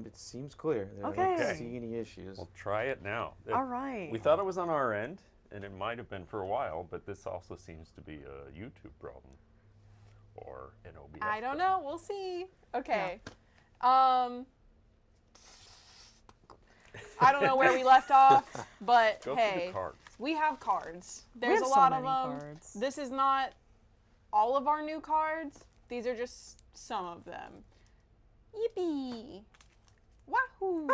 It seems clear. I Okay. don't see any issues. We'll try it now. All right. We thought it was on our end, and it might have been for a while, but this also seems to be a YouTube problem. Or an OBS I don't problem. know. We'll see. Okay. I don't know where we left off, but Go through hey, the cards. we have cards. We There's have a so lot of many them. cards. This is not all of our new cards. These are just some of them. Yippee! Wahoo!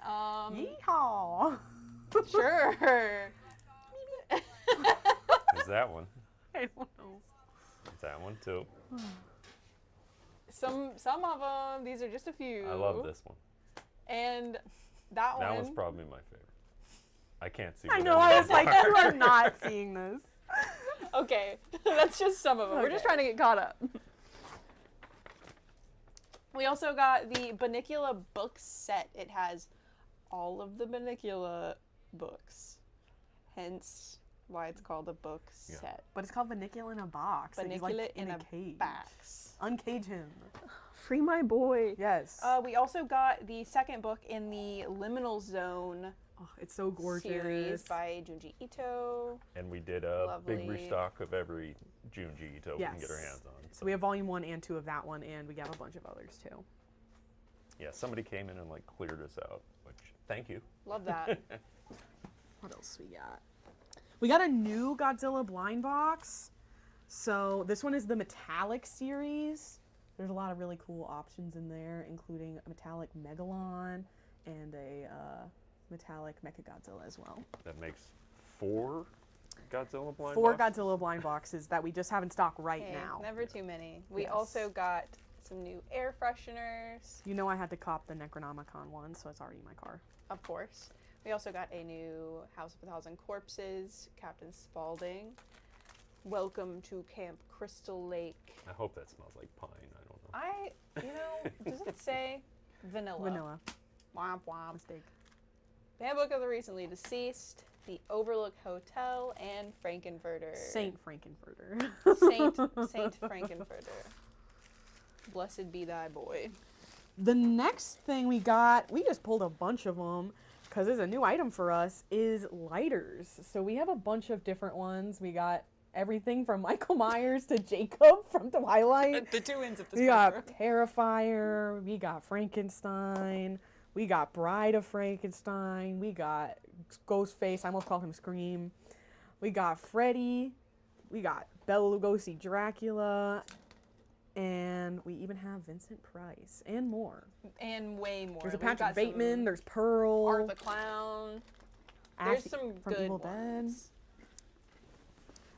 Yeehaw. Sure. Is that one? I don't know. Is that one too? Some of them. These are just a few. I love this one. And that one. That one's probably my favorite. I can't see. I what know. any I of was them like, are. you are not seeing this. Okay, that's just some of them. We're just Okay. trying to get caught up. We also got the Bunnicula book set. It has all of the Bunnicula books, hence why it's called a book Yeah. set. But it's called Bunnicula in a box. and he's, Bunnicula like, in a cage. box. Uncage him. Free my boy. Yes. We also got the second book in the Liminal Zone Oh, it's so gorgeous. series by Junji Ito. And we did a big Lovely. restock of every Junji Ito we can get our Yes. hands on. So we have volume 1 and 2 of that one, and we got a bunch of others too. Yeah, somebody came in and like cleared us out, which thank you. Love that. What else we got? We got a new Godzilla blind box. So this one is the metallic series. There's a lot of really cool options in there, including a metallic Megalon and a metallic Mechagodzilla as well. That makes 4 Godzilla blind 4 boxes? Godzilla blind boxes that we just have in stock right Hey, now. never too many. We Yes. also got some new air fresheners, You know I had to cop the Necronomicon one, so it's already in my car. of course. We also got a new House of a Thousand Corpses, Captain Spaulding. Welcome to Camp Crystal Lake. I hope that smells like pine. I don't know. Does it say vanilla? Vanilla. Womp womp. Mistake. Handbook of the Recently Deceased, The Overlook Hotel, and Frankenfurter. Saint Frankenfurter. Saint Frankenfurter. Blessed be thy boy. The next thing we got, we just pulled a bunch of them because it's a new item for us, is lighters. So we have a bunch of different ones. We got everything from Michael Myers to Jacob from Twilight. The two ends of the We spectrum. got Terrifier, we got Frankenstein, we got Bride of Frankenstein, we got Ghostface, I almost called him Scream. We got Freddy, we got Bela Lugosi Dracula, and we even have Vincent Price and more. And way more. There's a We've Patrick got Bateman, some there's Pearl, Art the Clown. Ash There's some from good Evil Dead. ones.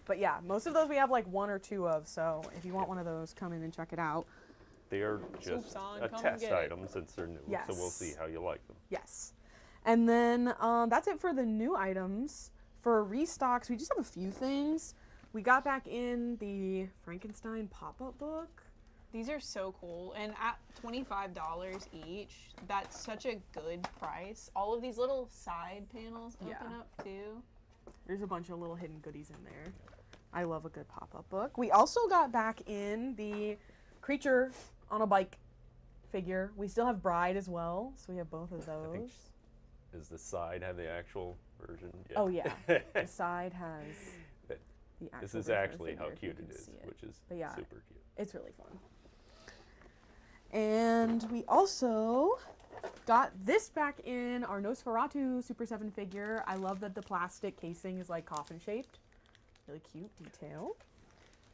But yeah, most of those we have like 1 or 2 of, so if you want one of those, come in and check it out. They are just Swoops on, a come and test get it. item since they're new, so we'll see Yes. how you like them. Yes. And then that's it for the new items. For restocks, we just have a few things. We got back in the Frankenstein pop-up book. These are so cool. And at $25 each, that's such a good price. All of these little side panels open Yeah. up too. There's a bunch of little hidden goodies in there. I love a good pop-up book. We also got back in the Creature on a Bike figure. We still have Bride as well, so we have both of I think those. Does the side have the actual version? Yeah. Oh yeah, the side has But the actual this is version of the actually how figure, if you cute it can is, see it. which is But yeah. super cute. It's really fun. And we also got this back in our Nosferatu Super 7 figure. I love that the plastic casing is like coffin shaped. Really cute detail.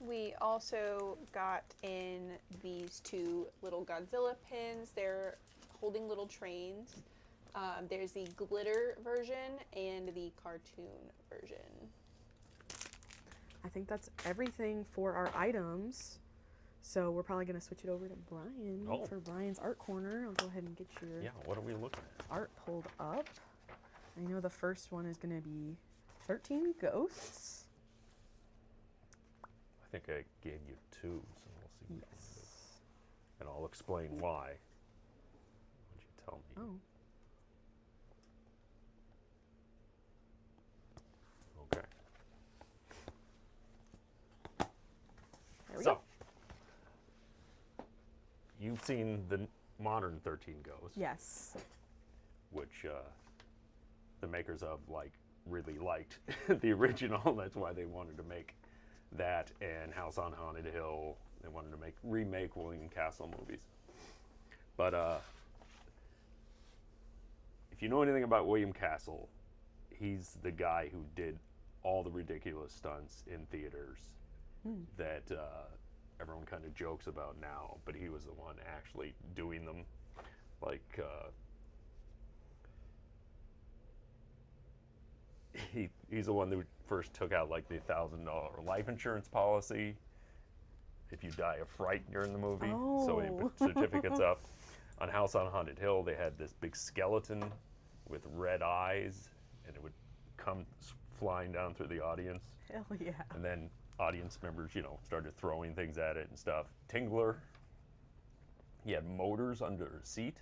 We also got in these 2 little Godzilla pins. They're holding little trains. There's the glitter version and the cartoon version. I think that's everything for our items. So we're probably going to switch it over to Brian Oh. for Brian's art corner. I'll go ahead and get your Yeah, what are we looking at? art pulled up. I know the first one is going to be 13 Ghosts. I think I gave you 2, so we'll see. Which one it is. Yes. And I'll explain why. Would you tell me? Oh. Okay. There we So, go. you've seen the modern 13 Ghosts, Yes. which the makers of really liked the original. That's why they wanted to make that and House on Haunted Hill. They wanted to remake William Castle movies. But if you know anything about William Castle, he's the guy who did all the ridiculous stunts in theaters that everyone kind of jokes about now, but he was the one actually doing them. Like, he's the one that first took out like the $1,000 life insurance policy if you die of fright during the movie. So he put certificates up. On House on Haunted Hill, they had this big skeleton with red eyes, and it would come flying down through the audience. Hell yeah. And then audience members, started throwing things at it and stuff. Tingler, he had motors under a seat,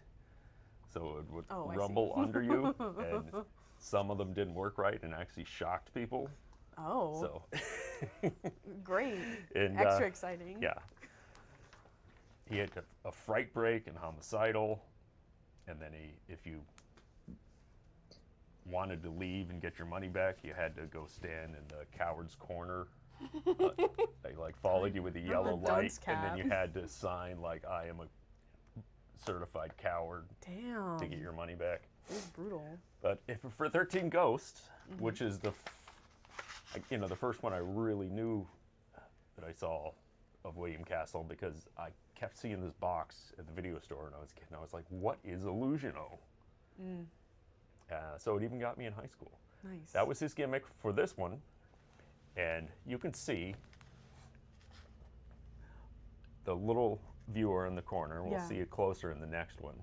so it would rumble under you, and some of them didn't work right and actually shocked people. Oh. So great. And, Extra exciting. Yeah. He had a fright break and homicidal, and then if you wanted to leave and get your money back, you had to go stand in the coward's corner. They followed you with a yellow light, and then you had to sign I am a certified coward. Damn. To get your money back. It was brutal. But for 13 Ghosts, which is the first one I really knew that I saw of William Castle, because I kept seeing this box at the video store, and I was like, what is Illusiono? So it even got me in high school. Nice. That was his gimmick for this one, and you can see the little viewer in the corner. We'll see it closer in the next one.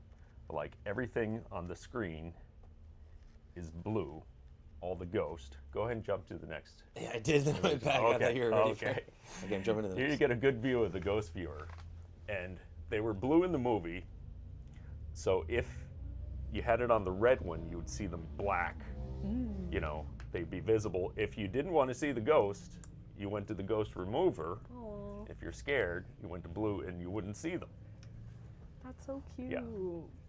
Everything on the screen is blue, all the ghost. Go ahead and jump to the next. Yeah, I did. Then I went back. I thought you were ready for it. Okay, I'm jumping to the Here next. you get a good view of the ghost viewer. And they were blue in the movie, so if you had it on the red one, you would see them black. They'd be visible. If you didn't want to see the ghost, you went to the ghost remover. Aww. If you're scared, you went to blue and you wouldn't see them. That's so cute. Yeah.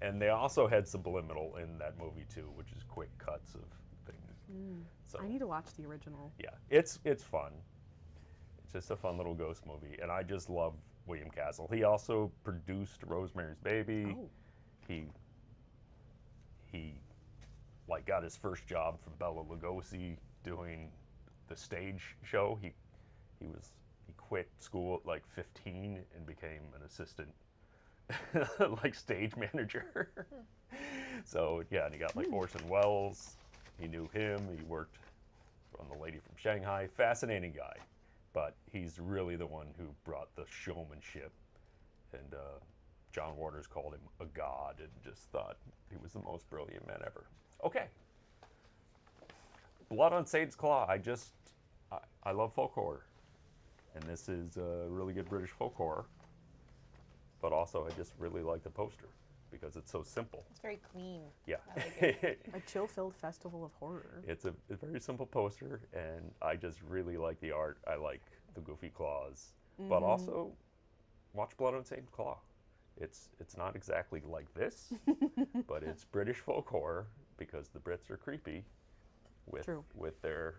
And they also had subliminal in that movie too, which is quick cuts of things. So I need to watch the original. yeah, it's fun. It's just a fun little ghost movie, and I just love William Castle. He also produced Rosemary's Baby. Oh. He got his first job from Bela Lugosi doing the stage show. He quit school at 15 and became an assistant stage manager. So yeah, and he got Orson Welles. He knew him. He worked on The Lady from Shanghai. Fascinating guy, but he's really the one who brought the showmanship. And John Waters called him a god and just thought he was the most brilliant man ever. Okay. Blood on Satan's Claw. I love folk horror. And this is a really good British folk horror. But also, I just really like the poster because it's so simple. It's very clean. Yeah. I like it. A chill-filled festival of horror. It's a very simple poster, and I just really like the art. I like the goofy claws. But also, watch Blood on Satan's Claw. It's not exactly like this, but it's British folk horror because the Brits are creepy with their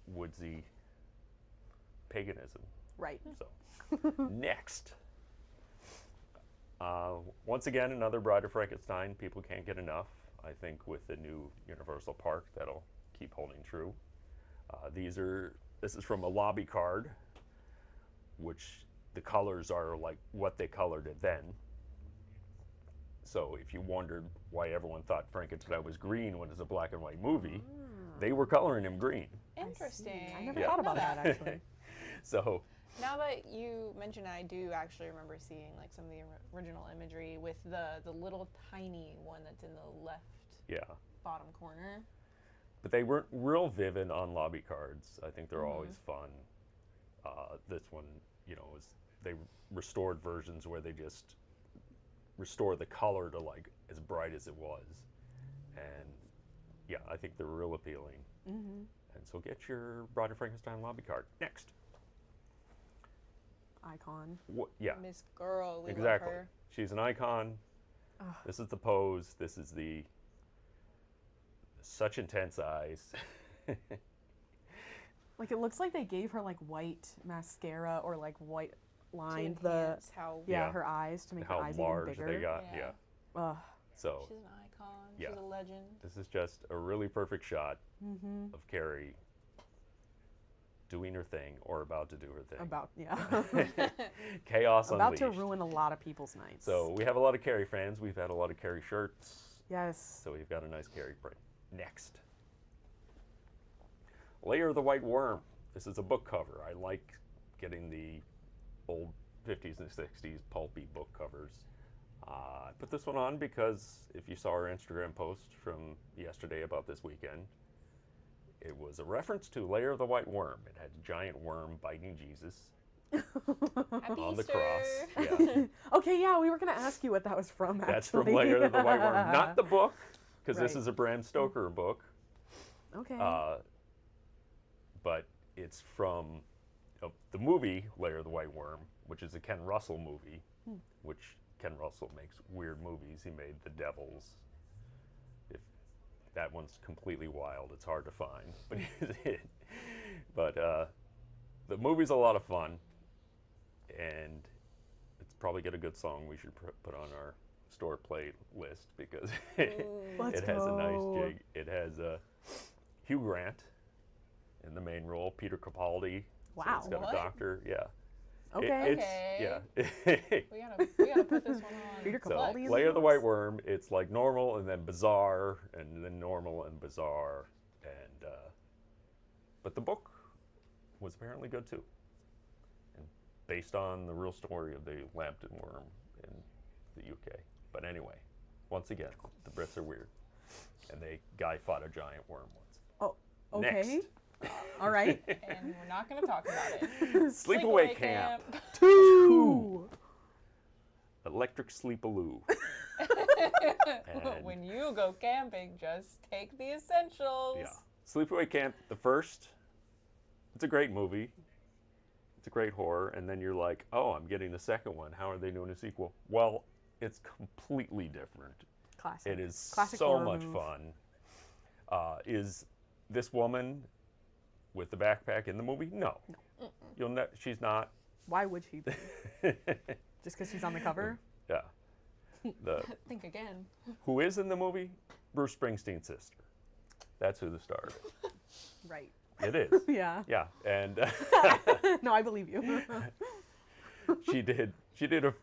woodsy paganism. Right. So, next. Once again, another Bride of Frankenstein. People can't get enough. I think with the new Universal Park, that'll keep holding true. This is from a lobby card, which the colors are like what they colored it then. So if you wondered why everyone thought Frankenstein was green when it's a black and white movie, they were coloring him green. Interesting. I never thought about that, actually. So Now that you mention it, I do actually remember seeing some of the original imagery with the little tiny one that's in the left bottom corner. but they weren't real vivid on lobby cards. I think they're always fun. This one, they restored versions where they just restore the color to as bright as it was. And yeah, I think they're real appealing. And so get your Bride of Frankenstein lobby card. Next. Icon. Yeah. Miss Girl, we Exactly. love her. she's an icon. Ugh. This is the pose. This is the such intense eyes. Like, it looks like they gave her like white mascara or like white To lined enhance how Yeah. her eyes to make How her eyes even large bigger. they got. Yeah. Yeah. Ugh. So she's an icon. Yeah. She's a legend. this is just a really perfect shot Mm-hmm. of Carrie doing her thing or about to do her thing. About Chaos about unleashed. to ruin a lot of people's nights. So we have a lot of Carrie fans. We've had a lot of Carrie shirts. yes. So we've got a nice Carrie print. Next. Layer of the White Worm. This is a book cover. I like getting the old 50s and 60s pulpy book covers. I put this one on because if you saw our Instagram post from yesterday about this weekend, it was a reference to Layer of the White Worm. It had a giant worm biting Jesus Happy on the Easter. cross. Yeah. Okay, yeah, we were gonna ask you what that was from. That's from actually. Layer of the White Worm. Not the book, because this Right. is a Bram Stoker book. Okay. But it's from the movie Layer of the White Worm, which is a Ken Russell movie, which Ken Russell makes weird movies. He made The Devils. If that one's completely wild, it's hard to find, but he did. But the movie's a lot of fun, and it's probably got a good song we should put on our store playlist because Let's it has a nice go. jig. It has Hugh Grant in the main role, Peter Capaldi. So Wow. it's got What? a doctor. Yeah. Okay. It's We gotta put this one on. Peter so Capaldi is Layer of the in White this? Worm. It's like normal and then bizarre and then normal and bizarre and but the book was apparently good too, and based on the real story of the Lambton worm in the UK. But anyway, once again, the Brits are weird, and guy fought a giant worm once. Oh, okay. Next. All right. And we're not gonna talk about it. Sleepaway Camp. Two. Electric Sleepaloo. And- When you go camping, just take the essentials. Yeah. Sleepaway Camp, the first, it's a great movie. It's a great horror. And then you're like, oh, I'm getting the second one. How are they doing a sequel? Well, it's completely different. Classic. It is Classic so horror much move. fun. Is this woman with the backpack in the movie? No. She's not. Why would she be? Just because she's on the cover? Yeah. Think again. Who is in the movie? Bruce Springsteen's sister. That's who the star is. Right. It is. Yeah. Yeah. And No, I believe you. she did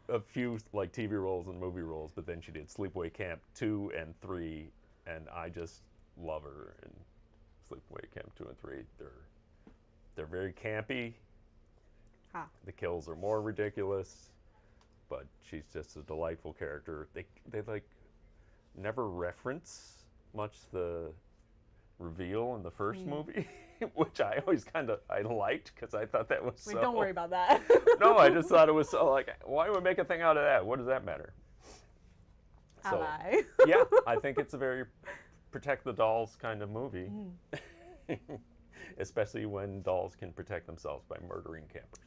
a few like TV roles and movie roles, but then she did Sleepaway Camp 2 and 3, and I just love her in Sleepaway Camp 2 and 3. They're very campy. Huh. The kills are more ridiculous, but she's just a delightful character. They like never reference much the reveal in the first movie, which I always I liked because I thought that was Wait, so. don't worry about that. No, I just thought it was so like, why would we make a thing out of that? What does that matter? So, Ally. yeah, I think it's a very protect the dolls kind of movie, especially when dolls can protect themselves by murdering campers.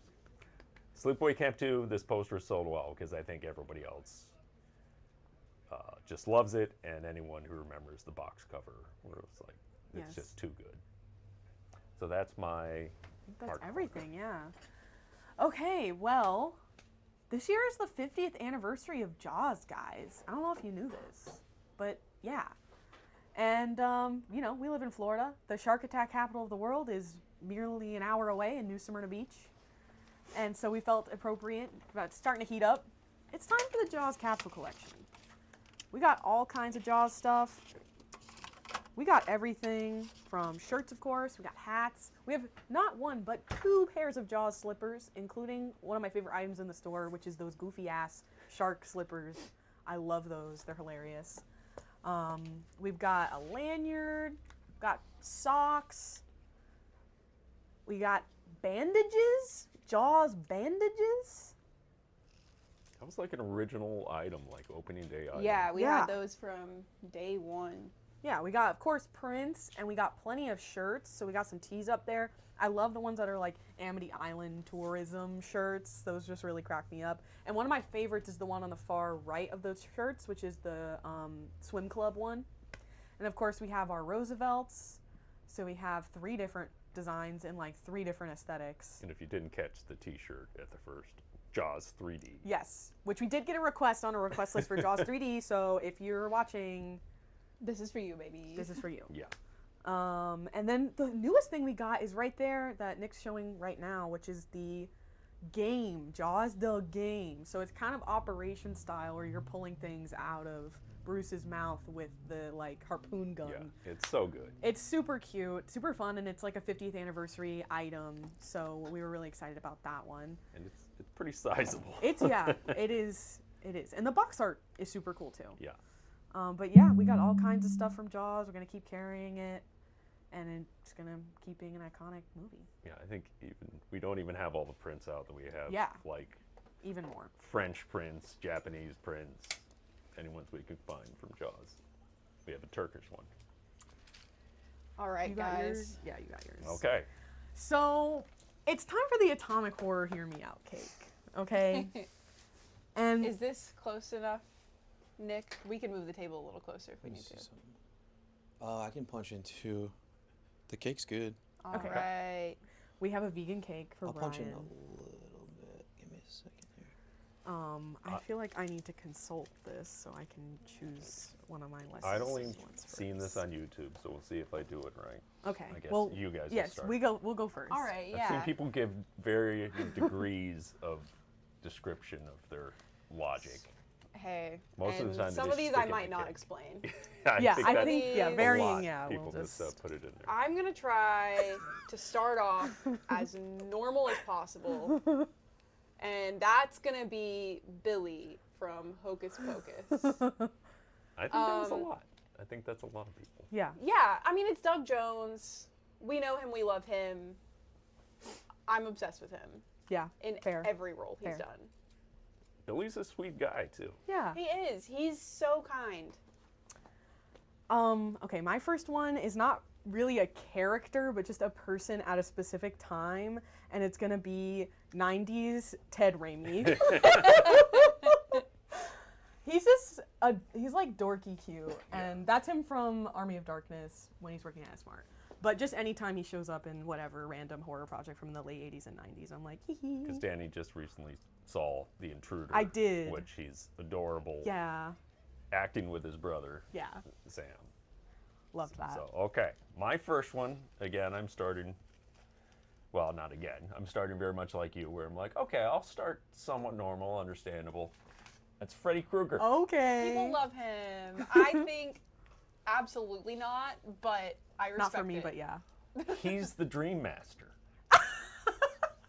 Sleepaway Camp 2, this poster sold well because I think everybody else just loves it, and anyone who remembers the box cover where it was like, it's Yes. just too good. So that's my That's hard everything, yeah. Okay, well, this year is the 50th anniversary of Jaws, guys. I don't know if you knew this, but yeah. And, we live in Florida. The shark attack capital of the world is merely an hour away in New Smyrna Beach. And so we felt appropriate, but it's starting to heat up. It's time for the Jaws capsule collection. We got all kinds of Jaws stuff. We got everything from shirts, of course. We got hats. We have not one, but 2 pairs of Jaws slippers, including one of my favorite items in the store, which is those goofy-ass shark slippers. I love those. They're hilarious. We've got a lanyard. We've got socks. We got bandages. Jaws bandages. That was like an original item, like opening day item. Yeah, we Yeah. had those from day one. Yeah, we got, of course, prints, and we got plenty of shirts. So we got some tees up there. I love the ones that are like Amity Island tourism shirts. Those just really crack me up. And one of my favorites is the one on the far right of those shirts, which is the swim club one. And of course, we have our Roosevelts. So we have 3 different designs in like 3 different aesthetics. And if you didn't catch the T-shirt at the first, Jaws 3D. Yes, which we did get a request on a request list for Jaws 3D. So if you're watching, This is for you, baby. this is for you. Yeah. And then the newest thing we got is right there that Nick's showing right now, which is the game, Jaws the game. So it's kind of operation style where you're pulling things out of Bruce's mouth with the like harpoon gun. Yeah, it's so good. It's super cute, super fun, and it's like a 50th anniversary item. So we were really excited about that one. And it's pretty sizable. It's, yeah, it is. It is. And the box art is super cool too. Yeah. But yeah, we got all kinds of stuff from Jaws. We're going to keep carrying it. And it's going to keep being an iconic movie. Yeah, I think we don't even have all the prints out that we have. Yeah. Like Even more. French prints, Japanese prints, any ones we could find from Jaws. We have a Turkish one. All right, You got guys. yours? Yeah, you got yours. Okay. So it's time for the atomic horror hear me out cake. Okay? And Is this close enough, Nick? We can move the table a little closer if we need to. I can punch in 2. The cake's good. All Okay. right. we have a vegan cake for I'll Brian. punch in a little bit. Give me a second here. I feel like I need to consult this so I can choose one of my lessons. I'd only ones seen this first. on YouTube, so we'll see if I do it right. Okay. I guess well, you guys will yes, start. we'll go first. All right, I've seen yeah. people give varying degrees of description of their logic. Hey. Most of the and time they some of just these stick I in might the not cake. explain. Yeah, I that's think, yeah, a varying, lot. yeah, People we'll just just- put it in there. I'm going to try to start off as normal as possible. And that's going to be Billy from Hocus Pocus. I think that was a lot. I think that's a lot of people. Yeah. Yeah, I mean, it's Doug Jones. We know him, we love him. I'm obsessed with him Yeah. in Fair. every role he's Fair. done. Billy's a sweet guy, too. Yeah. He is. He's so kind. Okay, my first one is not really a character, but just a person at a specific time, and it's gonna be 90s Ted Raimi. He's like dorky cute, and that's him from Army of Darkness when he's working at Smart. But just anytime he shows up in whatever random horror project from the late 80s and 90s, I'm like, hee hee. Because Danny just recently saw The Intruder. I did. Which he's adorable. Yeah, Acting with his brother, yeah, Sam. loved that. So, okay. My first one, again, I'm starting, well, not again. I'm starting very much like you, where I'm like, okay, I'll start somewhat normal, understandable. That's Freddy Krueger. Okay. People love him. I think absolutely not, but I respect Not for me, it. but yeah. He's the Dream Master.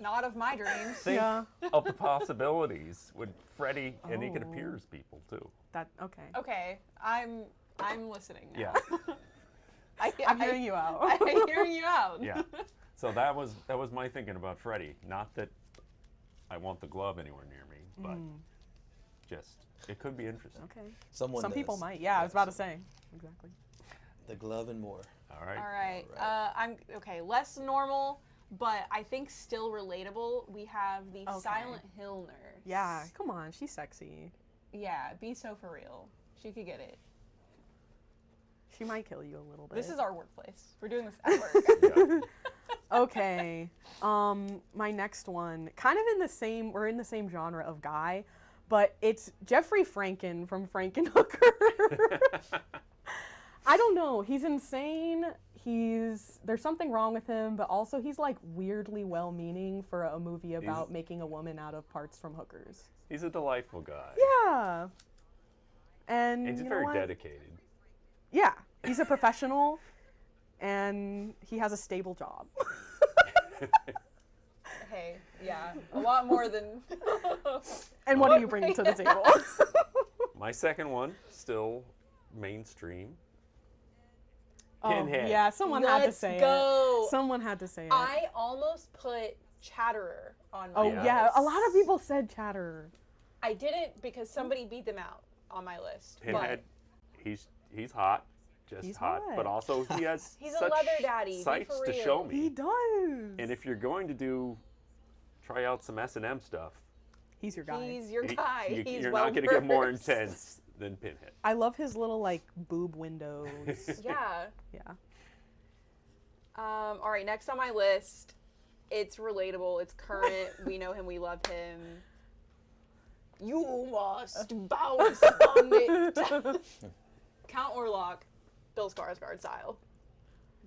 Not of my dreams. Think Yeah. of the possibilities with Freddy, and he can Oh. appear as people, too. That okay. Okay, I'm listening now. Yeah. I'm hearing you out. I'm hearing you out. Yeah. So that was my thinking about Freddy. Not that I want the glove anywhere near me, but just it could be interesting. Okay. Someone Some people does. might. Yeah, I was about to say. Exactly. The glove and more. All right. All right. Alright. I'm okay. Less normal, but I think still relatable. We have the Okay. Silent Hill nurse. Yeah, come on, she's sexy. Yeah. Be so for real. She could get it. She might kill you a little bit. This is our workplace. We're doing this at work. Yeah. Okay. My next one, kind of in the same, we're in the same genre of guy, but it's Jeffrey Franken from Frankenhooker. I don't know. He's insane. There's something wrong with him, but also he's like weirdly well-meaning for a movie about making a woman out of parts from hookers. He's a delightful guy. Yeah. And He's you know very what? dedicated. Yeah, he's a professional, and he has a stable job. Hey, yeah, a lot more than. And what are you bringing to the table? My second one, still mainstream. Oh, Pinhead. yeah, someone had to Let's say go. it. Someone had to say it. I almost put Chatterer on my Oh Yeah. yeah, list. a lot of people said Chatterer. I didn't because somebody beat them out on my list. Pinhead, he's hot. just He's hot. hot. But also he has He's a such leather daddy, be sights for to real. show me. He does. And if you're going to try out some S&M stuff, He's your guy. He's your guy. He's you're well not going to get more versed. intense than Pinhead. I love his little like boob windows. Yeah. Yeah. All right, next on my list, it's relatable, it's current, we know him, we love him. You must bounce on it. Count Orlok, Bill Skarsgård style.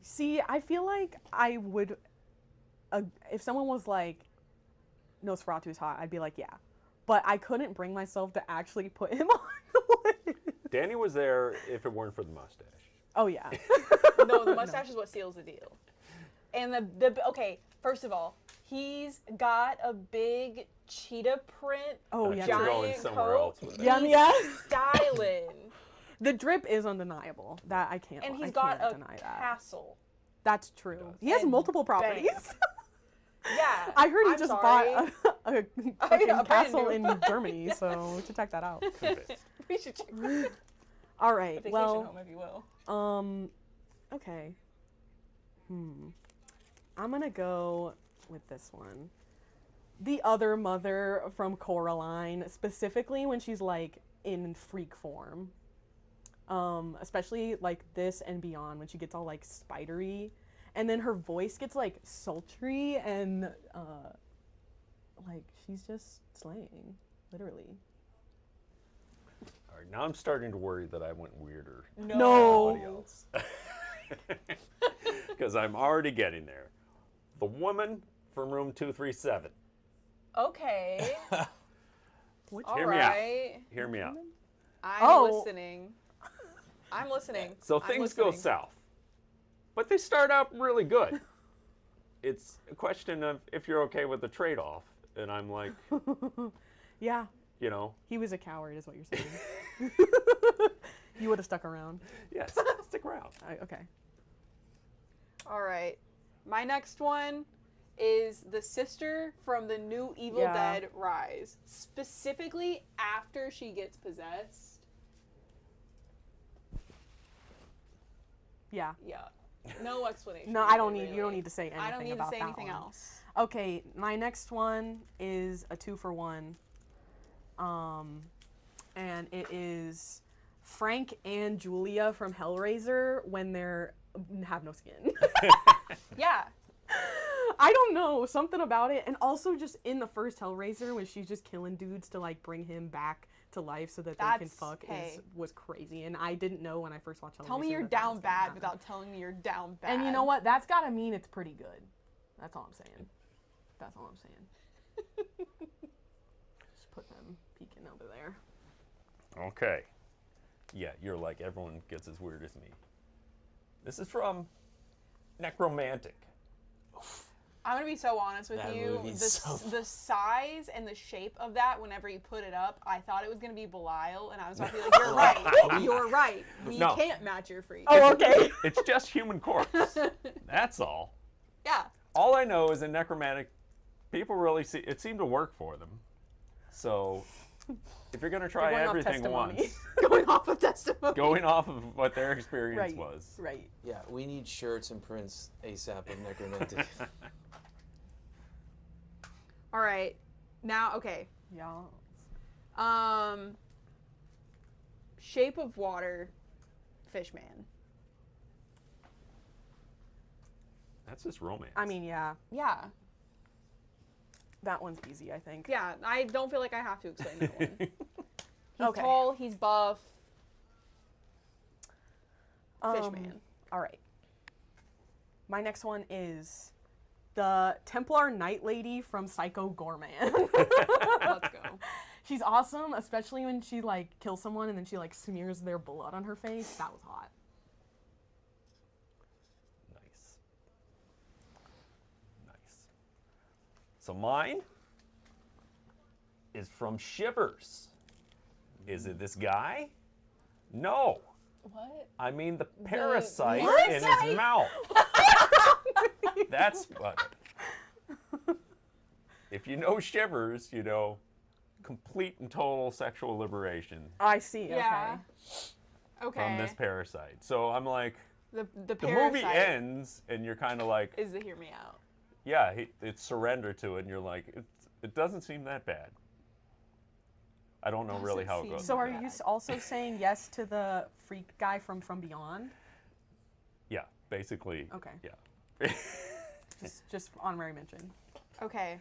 See, I feel like I would, if someone was like, Nosferatu's hot, I'd be like, yeah. But I couldn't bring myself to actually put him on the list. Danny was there if it weren't for the mustache. Oh, yeah. No, the mustache is what seals the deal. And okay, first of all, he's got a big cheetah print. Oh, yeah. You're giant going somewhere coat. else with that. Yeah, He's yeah. styling. The drip is undeniable. That I can't. And I he's got can't a deny that. castle. That's true. He has And multiple properties. banks. Yeah. I heard he I'm just sorry. bought a yeah, fucking brand castle new. in Germany, so we should check that out. We should check that. All right. Vacation Well, home, if you will. okay. I'm gonna go with this one. The other mother from Coraline, specifically when she's like in freak form. Especially like this and beyond when she gets all like spidery, and then her voice gets like sultry and like she's just slaying, literally. All right, now I'm starting to worry that I went weirder than No. everybody else. Because I'm already getting there. The woman from room 237. Okay. Which All Hear me out. right. Hear me out. I'm listening. I'm listening. So I'm things go listening. south. But they start out really good. It's a question of if you're okay with the trade-off. And I'm like, Yeah, you know, he was a coward, is what you're saying. You would have stuck around. yes, stick around. Okay. All right. My next one is the sister from the new Evil Yeah. Dead Rise. Specifically after she gets possessed. Yeah. Yeah. No explanation. No, I don't needed, need. You don't really. need to say anything I don't need to about say that anything one. else. Okay, my next one is a 2-for-1. And it is Frank and Julia from Hellraiser when they're have no skin. Yeah. I don't know, something about it. And also just in the first Hellraiser when she's just killing dudes to like bring him back to life so that they can That's- fuck hey. was crazy. And I didn't know when I first watched Hellraiser. Tell me you're that that down was gonna bad happen. without telling me you're down bad. And you know what? That's gotta mean it's pretty good. That's all I'm saying. That's all I'm saying. Just put them peeking over there. Okay. Yeah, you're like, everyone gets as weird as me. This is from Necromantic. I'm gonna be so honest with That you. movie's The size and the shape of that, whenever you put it up, I thought it was gonna be Belial, and I was about to be like, "You're right. You're right. We No. can't match your freak." Oh, okay. It's just human corpse. That's all. Yeah. All I know is in Necromantic, people really see it seemed to work for them. So if you're gonna try Going off everything testimony. once, Going off of testimony. going off of what their experience Right. was. Right. Yeah, we need shirts and prints ASAP of Necromantic. All right. Now, okay. Yeah. Shape of Water, Fishman. That's just romance. I mean, yeah. Yeah. That one's easy, I think. Yeah. I don't feel like I have to explain that one. He's Okay. tall. He's buff. Um, Fishman. All right. My next one is the Templar Night Lady from Psycho Gorman. Let's go. She's awesome, especially when she like kills someone and then she like smears their blood on her face. That was hot. Nice. Nice. So mine is from Shivers. Is it this guy? No. What? I mean the parasite What? in his mouth. That's what. If you know Shivers, you know complete and total sexual liberation. I see. Yeah. Okay. from this parasite. So I'm like, The the parasite movie ends, and you're kind of like, is the hear me out. yeah, it's surrender to it, and you're like, it doesn't seem that bad. I don't know really how it goes. So are Yeah. you also saying yes to the freak guy from Beyond? Yeah, basically. Okay. Yeah. Just honorary mention. Okay.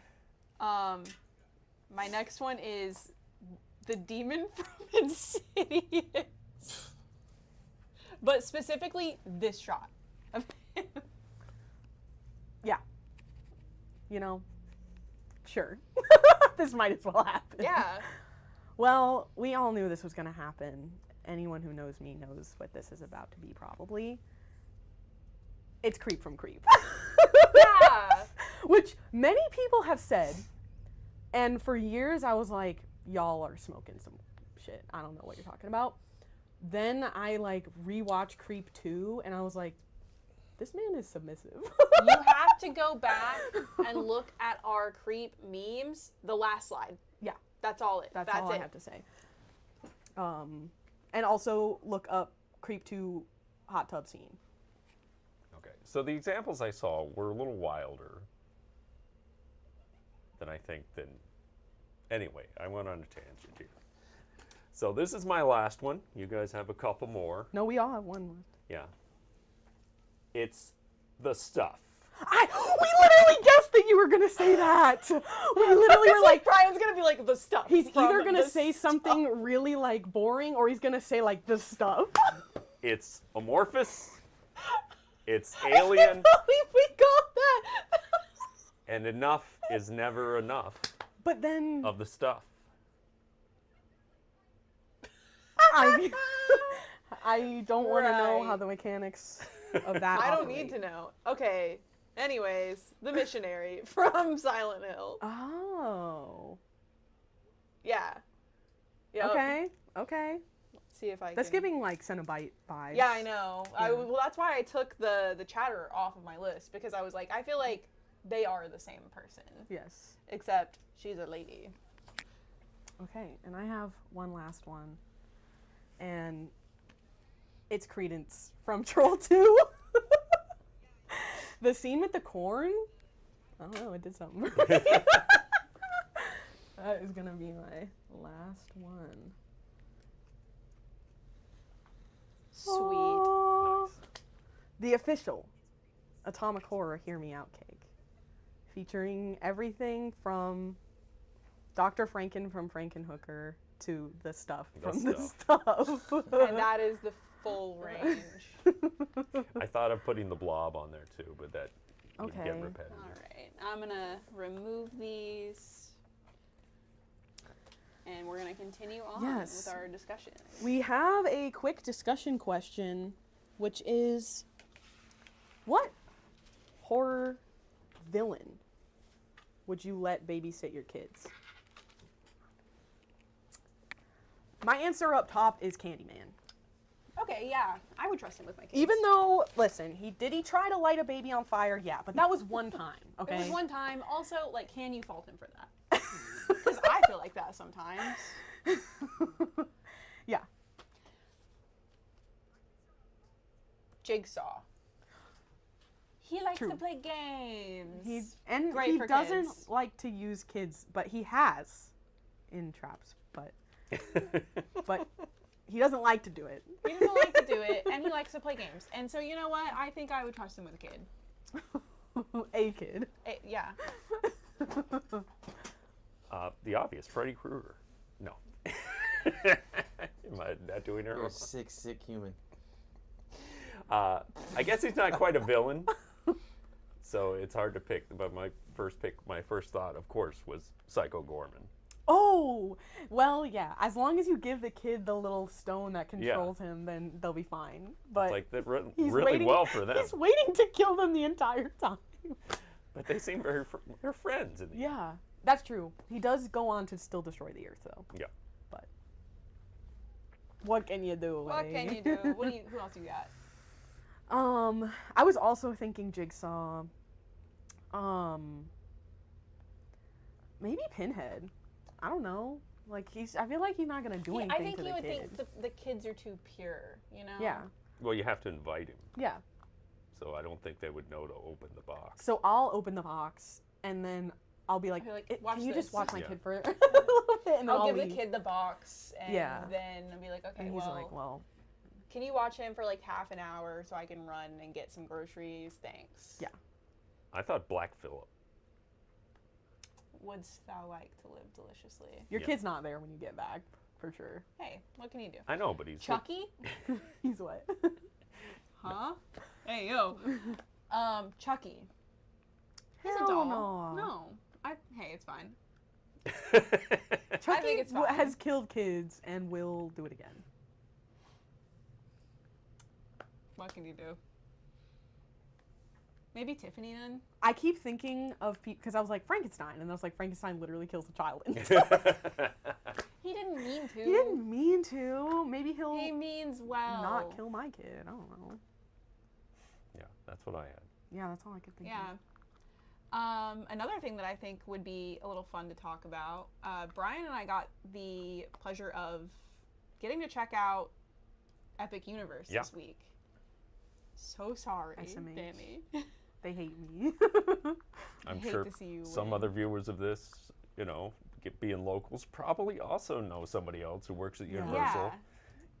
My next one is the demon from Insidious. But specifically this shot of him. Yeah. You know, sure. This might as well happen. Yeah. Well, we all knew this was going to happen. Anyone who knows me knows what this is about to be, probably. It's Creep from Creep. Yeah. Which many people have said, and for years I was like, y'all are smoking some shit. I don't know what you're talking about. Then I like rewatched Creep 2, and I was like, this man is submissive. You have to go back and look at our Creep memes. The last slide. Yeah. That's all it. That's all I have to say. And also look up Creep 2 hot tub scene. Okay, so the examples I saw were a little wilder than I think than. Anyway, I went on a tangent here. So this is my last one. You guys have a couple more. No, we all have one more. Yeah. It's the stuff. We literally guessed that you were gonna say that. We literally were like, Brian's gonna be like the stuff. he's from either gonna the say stuff. something really like boring, or he's gonna say like the stuff. It's amorphous. It's alien. I can't believe we got that. And enough is never enough But then of the stuff. I don't want to know how Right. the mechanics of that. I don't operate. need to know. Okay. Anyways, the missionary from Silent Hill. Oh. Yeah. Yep. Okay. Okay. See if I That's can. giving like Cenobite vibes. Yeah, I know. Yeah. Well, that's why I took the chatter off of my list, because I was like, I feel like they are the same person, Yes. except she's a lady. Okay, and I have one last one, and it's Credence from Troll 2. The scene with the corn. I don't know. It did something for me. That is gonna be my last one. Sweet. Aw. Nice. The official Atomic Horror Hear Me Out cake, featuring everything from Dr. Franken from Frankenhooker to the stuff The from the stuff. And that is the full range. I thought of putting the blob on there too, but that would Okay. get repetitive. All right, I'm gonna remove these, and we're gonna continue on Yes. with our discussion. We have a quick discussion question, which is, what horror villain would you let babysit your kids? My answer up top is Candyman. Okay, yeah, I would trust him with my kids. Even though, listen, he try to light a baby on fire? Yeah, but that was one time, okay? it was one time. Also, like, can you fault him for that? Because I feel like that sometimes. Yeah. Jigsaw. He likes True. to play games. He for doesn't kids. like to use kids, but he has in traps, but he doesn't like to do it. He doesn't like to do it, and he likes to play games. And so, you know what? I think I would trust him with a kid. A kid. Yeah. The obvious, Freddy Krueger. No. Am I not doing it You're wrong? a sick human. I guess he's not quite a villain, so it's hard to pick. But my first thought, of course, was Psycho Gorman. Oh, well, yeah. As long as you give the kid the little stone that controls him, then they'll be fine. But It's like that he's really waiting, well for them. He's waiting to kill them the entire time. But they seem they're friends in the end. Yeah, that's true. He does go on to still destroy the earth, though. Yeah. But what can you do? What eh? can you do? Who else you got? I was also thinking Jigsaw. Maybe Pinhead. I don't know. Like I feel like he's not gonna do anything I think to he the would kid. think the kids are too pure, you know? Yeah, Well, you have to invite him, yeah. so I don't think they would know to open the box. So I'll open the box and then I'll be like, I'll be like, "Watch can you just this." watch my Yeah. kid for a little bit, and then I'll give leave. the kid the box, and Yeah. then I'll be like, okay, And he's like, well, can you watch him for like half an hour so I can run and get some groceries? Thanks. Yeah. I thought Black Phillip. Wouldst thou like to live deliciously? your Yeah. kid's not there when you get back, for sure. Hey, what can you do? I know, but he's Chucky? He's what? Huh? Hey, yo. Chucky. He's Hell a doll. no. No. Hey, it's fine. Chucky it's fine. has killed kids and will do it again. What can you do? Maybe Tiffany then? I keep thinking of people because I was like Frankenstein, and I was like Frankenstein literally kills a child. He didn't mean to. He didn't mean to. Maybe he'll He means well. not kill my kid. I don't know. Yeah, that's what I had. Yeah, that's all I could think Yeah. of. Another thing that I think would be a little fun to talk about, Brian and I got the pleasure of getting to check out Epic Universe this week. So sorry, SMH. Danny. They hate me. I'm hate sure to see you some win. other viewers of this, being locals, probably also know somebody else who works at Yeah. Universal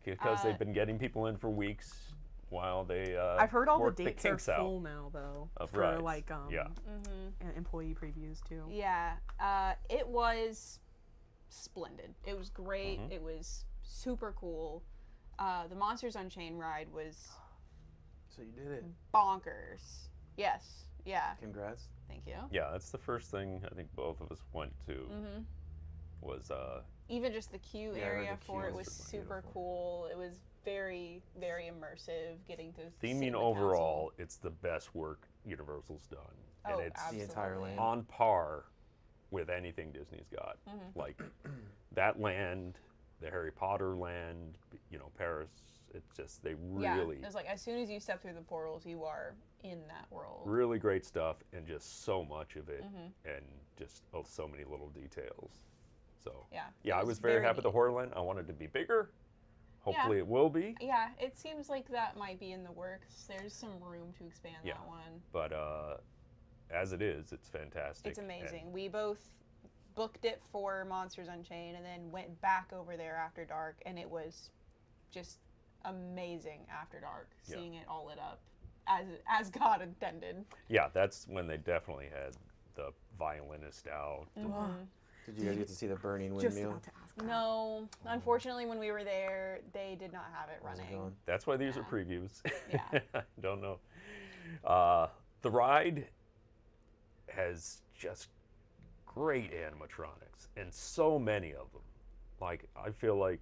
because they've Uh, been getting people in for weeks while they I've heard all the work dates are kinks out full now, though, of for rides. like Yeah. employee previews too. Yeah, it was splendid. It was great. Mhm. It was super cool. The Monsters Unchained ride was So you did it. bonkers. Yes. Yeah. Congrats. Thank you. Yeah, that's the first thing I think both of us went to Mm-hmm. was Even just the queue Yeah, I heard area the for queue it was was super super beautiful. cool. It was very, very immersive getting to sit in theming the overall. console. It's the best work Universal's done, Oh, and it's The entire absolutely. land. on par with anything Disney's got. Mhm. Like that land, the Harry Potter land, Paris. It's just they Yeah, really, it was like as soon as you step through the portals, you are in that world. really great stuff, and just so much of it, Mhm. and just so many little details. So Yeah. yeah, it I was very happy with the neat. Horror Land. I wanted it to be bigger. Hopefully it will be. Yeah, it seems like that might be in the works. There's some room to expand Yeah. that one. But as it is, it's fantastic. It's and- amazing. We both booked it for Monsters Unchained and then went back over there after dark, and it was just amazing after dark, Yeah. seeing it all lit up as God intended. Yeah, that's when they definitely had the violinist out. Mhm. Did you guys get to see the burning Just windmill? about to ask that. No, unfortunately, when we were there, they did not have it How's it running. going? That's why these are Yeah. previews. Yeah. I don't know. The ride has just great animatronics, and so many of them. Like, I feel like,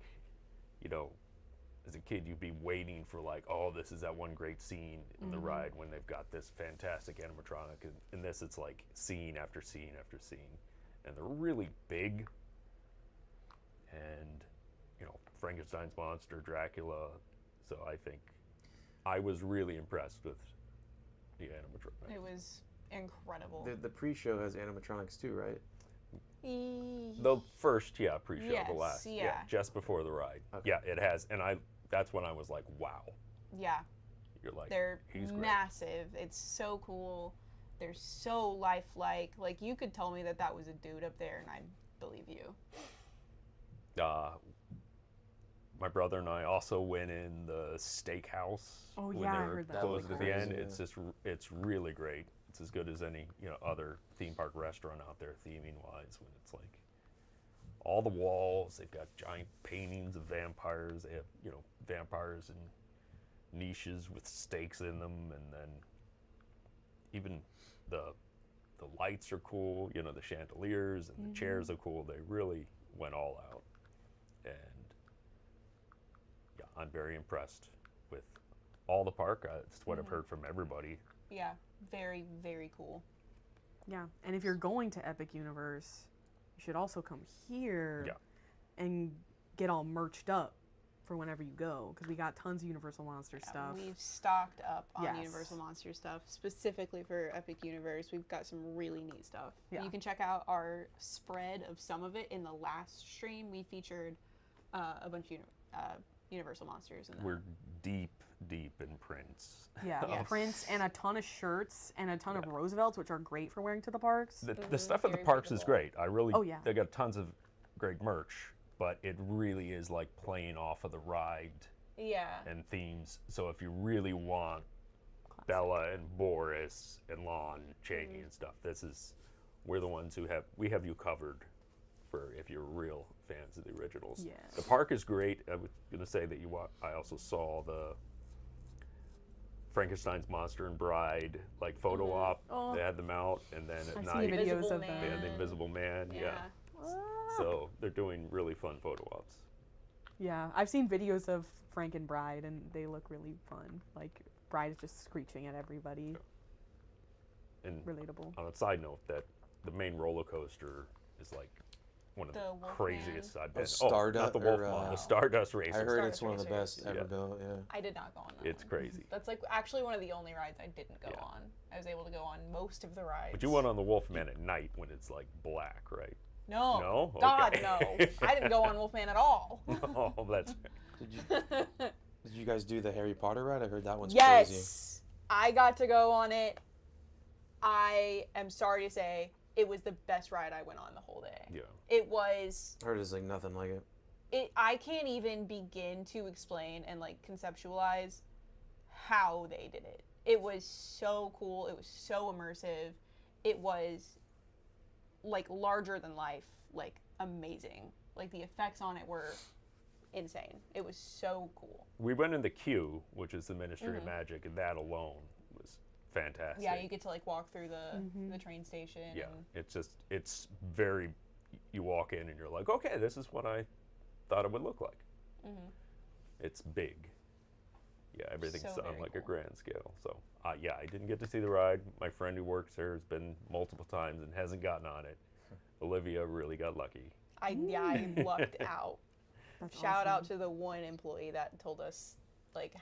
as a kid, you'd be waiting for like, oh, this is that one great scene in the ride when they've got this fantastic animatronic. And in this, it's like scene after scene after scene. And they're really big. And, Frankenstein's monster, Dracula. So I think I was really impressed with the animatronics. It was incredible. The pre-show has animatronics too, right? The first, pre-show, Yes, the last, yeah. just before the ride. Okay. Yeah, it has, and that's when I was like, wow. Yeah, You're like, they're he's great. massive. It's so cool. They're so lifelike. Like, you could tell me that was a dude up there, and I'd believe you. My brother and I also went in the steakhouse Oh, when yeah, they I were heard that. closed That at was the end. crazy, It's really great. It's as good as any other theme park restaurant out there, theming wise. When it's like all the walls, they've got giant paintings of vampires. They have vampires in niches with stakes in them, and then even the lights are cool. The chandeliers and the chairs are cool. They really went all out, and yeah, I'm very impressed with all the park. It's what I've heard from everybody. Yeah, very, very cool. Yeah, and if you're going to Epic Universe, you should also come here Yeah. and get all merched up for whenever you go, because we got tons of Universal Monsters stuff. We've stocked up on Yes. Universal Monster stuff, specifically for Epic Universe. We've got some really neat stuff. Yeah. You can check out our spread of some of it in the last stream. We featured a bunch of Universal Monsters. In that. We're deep in prints. Yeah, Yes. prints and a ton of shirts and a ton of Roosevelts, which are great for wearing to the parks. The stuff at the Very parks is readable. great. I really, Oh, yeah. they got tons of great merch, but it really is like playing off of the ride Yeah. and themes. So if you really want Bella and Boris and Lon Chaney and stuff, we're the ones we have you covered for if you're real fans of the originals. Yes. The park is great. I was going to say that I also saw the Frankenstein's Monster and Bride photo op. Oh. They had them out, and then at I've night seen videos Invisible of they them. had the Invisible Man. Yeah. Ah. So they're doing really fun photo ops. Yeah, I've seen videos of Frank and Bride, and they look really fun. Like, Bride is just screeching at everybody. And Relatable. on a side note, that the main roller coaster is like one of the, The Wolfman. craziest I've been. Stardust- not the or, Wolfman, the Stardust Racer. I heard Stardust it's one of the Racers. best ever Yeah. built. Yeah. I did not go on that It's one. crazy. That's actually one of the only rides I didn't go Yeah. on. I was able to go on most of the rides. But you went on the Wolfman at night when it's black, right? No. No? God, Okay. no. I didn't go on Wolfman at all. Oh, that's Did you guys do the Harry Potter ride? I heard that one's Yes. crazy. I got to go on it. I am sorry to say it was the best ride I went on the whole day. yeah. It was I heard it's nothing like it. I can't even begin to explain and conceptualize how they did it. It was so cool. It was so immersive. It was larger than life, amazing. The effects on it were insane. It was so cool. We went in the queue, which is the Ministry of Magic, and that alone was fantastic. Yeah, you get to walk through the train station. Yeah, And it's very. You walk in and you're like, okay, this is what I thought it would look like. It's big. Yeah, everything's So on very a cool. grand scale. So, yeah, I didn't get to see the ride. My friend who works there has been multiple times and hasn't gotten on it. Olivia really got lucky. I lucked out. That's Shout out awesome. to the one employee that told us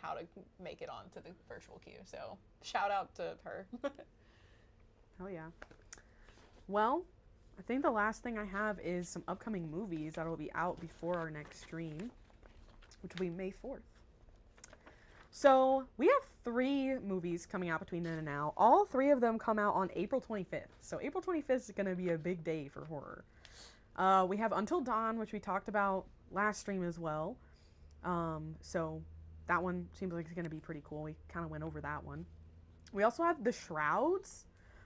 how to make it onto the virtual queue. So shout out to her. Oh, yeah. Well, I think the last thing I have is some upcoming movies that will be out before our next stream, which will be May 4th. So we have 3 movies coming out between then and now. All 3 of them come out on April 25th. So April 25th is going to be a big day for horror. We have Until Dawn, which we talked about last stream as well. So that one seems like it's going to be pretty cool. We kind of went over that one. We also have The Shrouds,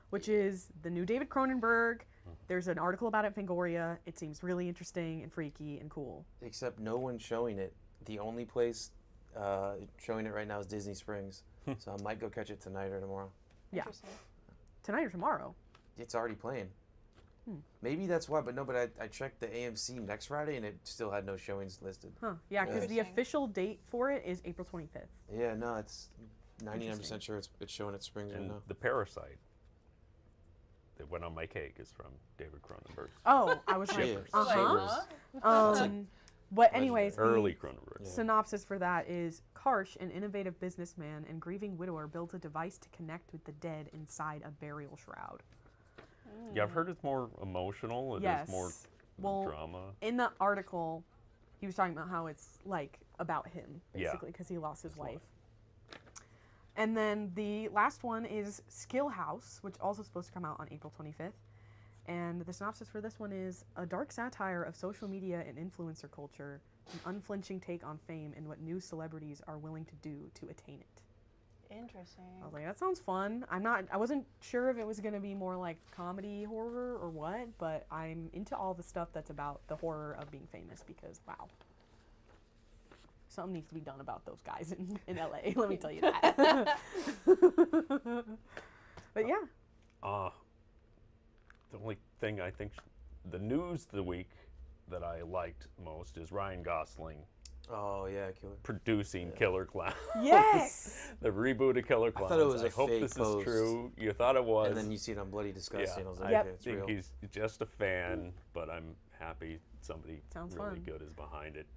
which is the new David Cronenberg. There's an article about it in Fangoria. It seems really interesting and freaky and cool. Except no one's showing it. The only place showing it right now is Disney Springs. So I might go catch it tonight or tomorrow. Yeah. Interesting. Tonight or tomorrow. It's already playing. Maybe that's why, but no, but I checked the AMC next Friday and it still had no showings listed. Huh. Yeah, because the Interesting. official date for it is April 25th. Yeah, no, it's 99% Interesting. sure it's showing at Springs right And now. the Parasite that went on my cake is from David Cronenberg. Oh, I was like, Cheers. uh-huh. But anyways, the Early Cronenberg. synopsis for that is Karsh, an innovative businessman and grieving widower, builds a device to connect with the dead inside a burial shroud. Yeah, I've heard it's more emotional. It Yes. is more Well, drama. in the article, he was talking about how it's about him, Yeah. basically, because he lost his His wife. wife. And then the last one is Skill House, which also supposed to come out on April 25th. And the synopsis for this one is a dark satire of social media and influencer culture, an unflinching take on fame and what new celebrities are willing to do to attain it. Interesting. I was like, that sounds fun. I wasn't sure if it was going to be more like comedy horror or what, but I'm into all the stuff that's about the horror of being famous because, wow. Something needs to be done about those guys in LA, let me tell you that. But yeah. The only thing I think, the news of the week that I liked most is Ryan Gosling Oh, yeah, Killer. producing Killer Clowns. Yes! The reboot of Killer Clowns. thought it was I a hope fake this post. is true. You thought it was. And then you see it on Bloody Disgusting. Yeah, I was like, Yep. okay, I it's think real. he's just a fan, but I'm happy somebody Sounds really fun. good is behind it.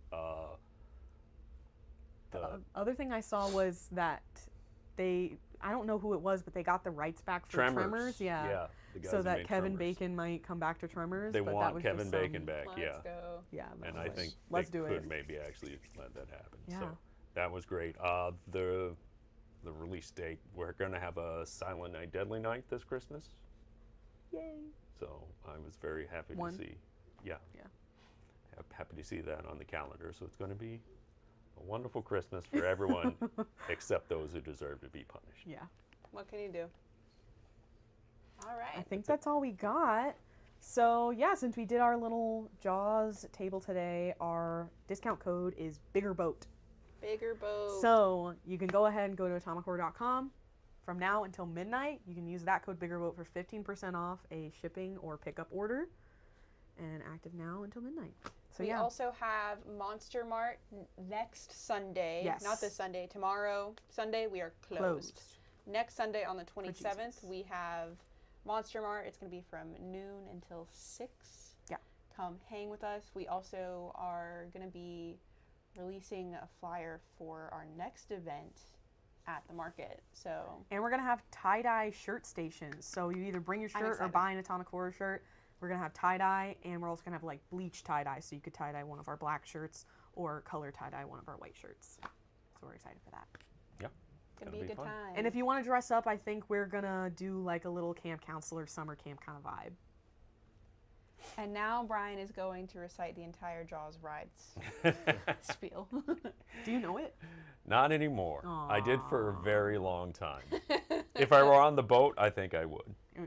Other thing I saw was that I don't know who it was, but they got the rights back for Tremors. Yeah. The guys So who that made Kevin Tremors. Bacon might come back to Tremors. They but that want was Kevin just Bacon back, Let's yeah. go. Yeah. And that I was think let's they do could it. maybe actually let that happen. Yeah. So that was great. The release date, we're going to have a Silent Night, Deadly Night this Christmas. Yay. So I was very happy to see. Yeah. Yeah. Happy to see that on the calendar. So it's going to be a wonderful Christmas for everyone except those who deserve to be punished. Yeah. What can you do? All right. I think that's all we got. So yeah, since we did our little Jaws table today, our discount code is Bigger Boat. Bigger boat. So you can go ahead and go to atomichorror.com. From now until midnight, you can use that code Bigger Boat for 15% off a shipping or pickup order, and active now until midnight. So we yeah. also have Monster Mart next Sunday. Yes. Not this Sunday. Tomorrow, Sunday, we are closed. Next Sunday on the 27th, we have Monster Mart. It's going to be from noon until 6. Yeah. Come hang with us. We also are going to be releasing a flyer for our next event at the market. And we're going to have tie-dye shirt stations. So you either bring your I'm shirt or excited. buy an Atomic Horror shirt. We're going to have tie-dye, and we're also going to have like bleach tie-dye. So you could tie-dye one of our black shirts or color tie-dye one of our white shirts. So we're excited for that. Yeah. It's going to be a good fun. time. And if you want to dress up, I think we're going to do like a little camp counselor summer camp kind of vibe. And now Brian is going to recite the entire Jaws rides spiel. Do you know it? Not anymore. I did for a Aw. very long time. If I were on the boat, I think I would.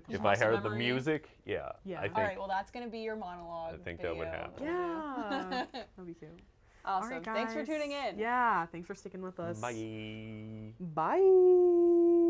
If I muscle heard the memory. music, yeah. Yeah. I think All right, well, that's going to be your monologue. I think that would video. happen. Yeah. That'd be cute. Awesome. All right, Thanks for guys. tuning in. Yeah. Thanks for sticking with us. Bye. Bye.